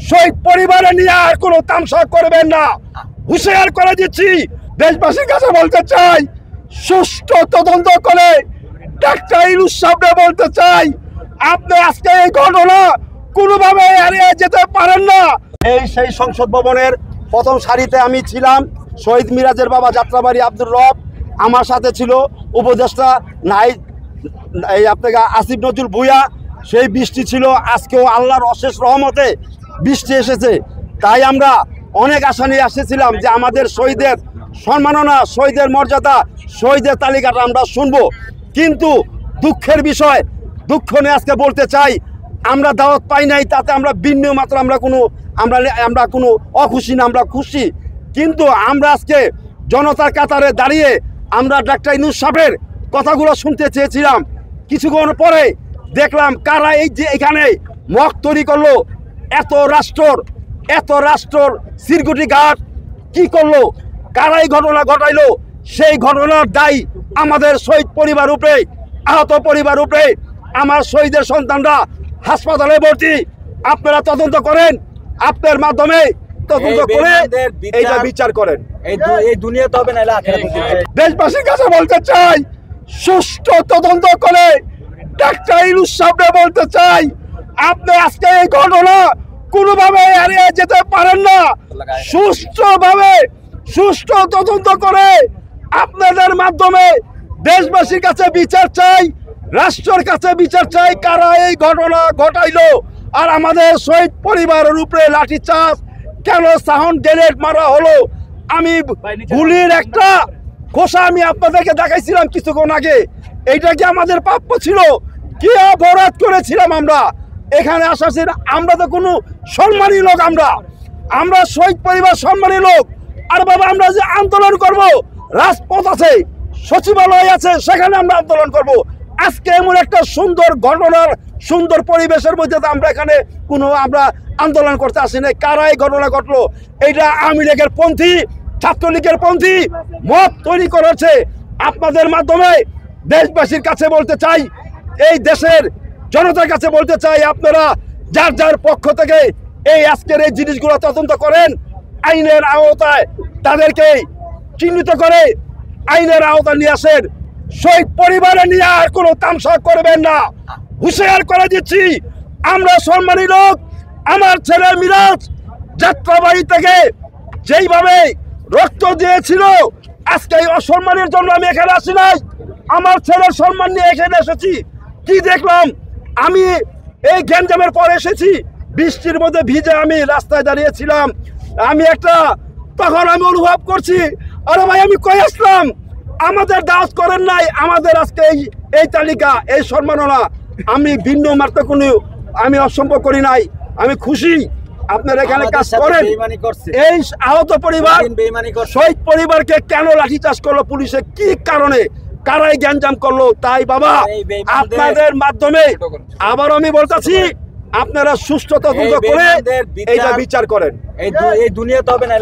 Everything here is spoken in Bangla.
শহীদ পরিবারে নিয়ে আর কোনো তামসা করবেন না, হুঁশিয়ার করে দিচ্ছি। দেশবাসীর কাছে বলতে চাই, সুষ্ঠু তদন্ত করে ডাক্তার ইউনূস সাহেবকে বলতে চাই, আপনি আজকে এই ঘটনা কোনোভাবে এড়িয়ে যেতে পারেন না। সেই সংসদ ভবনের প্রথম সারিতে আমি ছিলাম। শহীদ মিরাজের বাবা যাত্রাবাড়ি আব্দুর রব, আমার সাথে ছিল উপদেষ্টা আপনাকে আসিফ নজরুল ভূঁইয়া। সেই বৃষ্টি ছিল, আজকেও আল্লাহর অশেষ রহমতে বৃষ্টি এসেছে। তাই আমরা অনেক আশা নিয়ে এসেছিলাম যে আমাদের শহীদের সম্মাননা, শহীদের মর্যাদা, শহীদের তালিকাটা আমরা শুনবো। কিন্তু দুঃখের বিষয়, দুঃখ নিয়ে আজকে বলতে চাই, আমরা দাওয়াত পাই নাই, তাতে আমরা ভিন্ন মাত্র আমরা কোনো অখুশি না, আমরা খুশি। কিন্তু আমরা আজকে জনতার কাতারে দাঁড়িয়ে আমরা ডাক্তার ইউনূস সাহেবের কথাগুলো শুনতে চেয়েছিলাম। কিছুক্ষণ পরে দেখলাম কারা এই যে এখানে মক তৈরি করলো, এত রাষ্ট্রর সিকিউরিটি গার্ড কি করলো, কারা এই ঘটনা ঘটাইলো, সেই ঘটনার দায়ী আমাদের শহীদ পরিবার উপরে, আহত পরিবার উপরে। আমার শহীদের সন্তানরা হাসপাতালে ভর্তি, আপনারা তদন্ত করেন, আপনার মাধ্যমে তদন্ত করে এইটা বিচার করেন। এই দুনিয়াতে হবে না, দেশবাসীর কাছে বলতে চাই, সুষ্ঠু তদন্ত করে ডাক্তার ইউনূস সাহেবকে বলতে চাই, আপনি আজকে এই ঘটনা কোনোভাবে এড়িয়ে যেতে পারেন না। সুষ্ঠু তদন্ত করে আপনাদের মাধ্যমে দেশবাসীর কাছে বিচার চাই, রাষ্ট্রের কাছে বিচার চাই, কারা এই ঘটনা ঘটাইলো। আর আমাদের শহীদ পরিবারের উপরে লাঠিচার্জ কেন, সাউন্ড গ্রেনেড মারা হলো, আমি গুলির একটা খোসা আমি আপনাদেরকে দেখাইছিলাম কিছুক্ষণ আগে। এইটা কি আমাদের প্রাপ্য ছিল? কি অপরাধ করেছিলাম আমরা? এখানে আসার আমরা তো কোনো সম্মানী লোক, আমরা শহীদ পরিবার সম্মানী লোক। আর বাবা, আমরা যে আন্দোলন করব, রাজপথ আছে, সচিবালয় আছে, সেখানে আমরা আন্দোলন করব। আজকে এমন একটা সুন্দর ঘটনার সুন্দর পরিবেশের মধ্যে আমরা এখানে আমরা আন্দোলন করতে আসি না। কারা এই ঘটনা ঘটলো? এইটা আওয়ামী লীগের পন্থী, ছাত্রলীগের পন্থী মত তৈরি করেছে। আপনাদের মাধ্যমে দেশবাসীর কাছে বলতে চাই, এই দেশের জনতার কাছে বলতে চাই, আপনারা যার যার পক্ষ থেকে এই আজকের এই জিনিসগুলো তদন্ত করেন, আইনের আওতায় তাদেরকে চিহ্নিত করে আইনের আওতায় নিয়ে আসেন। শহীদ পরিবারে নিয়ে আর কোনো তামসা করবেন না, হুঁশিয়ার করে দিচ্ছি। আমরা সম্মানী লোক। আমার ছেলে মিরাজ যাত্রাবাড়ি থেকে যেইভাবে রক্ত দিয়েছিল, আজকে এই অসম্মানের জন্য আমি এখানে আসি নাই, আমার ছেলের সম্মান নিয়ে এখানে এসেছি। কি দেখলাম আমি, এই গ্যাঞ্জামের পর এসেছি, বৃষ্টির মধ্যে ভিজে আমি রাস্তায় দাঁড়িয়েছিলাম। তখন আমি অনুভব করছি, আরে ভাই, আমি কই আসলাম, আমাদের দাওয়াত করেন নাই, আমাদের আজকে এই তালিকা, এই সম্মাননা। আমি ভিন্ন মাত্র কোনো আমি অসম্ভব করি নাই, আমি খুশি আপনারা এখানে কাজ করেন। এই আহত পরিবার, শহীদ পরিবারকে কেন লাঠিচার্জ করলো পুলিশে, কি কারণে, কারাই গ্যাঞ্জাম করলো? তাই বাবা, আপনাদের মাধ্যমে আবার আমি বলতেছি, আপনারা সুষ্ঠু তদন্ত করে এইটা বিচার করেন। এই দুনিয়াতে হবে না।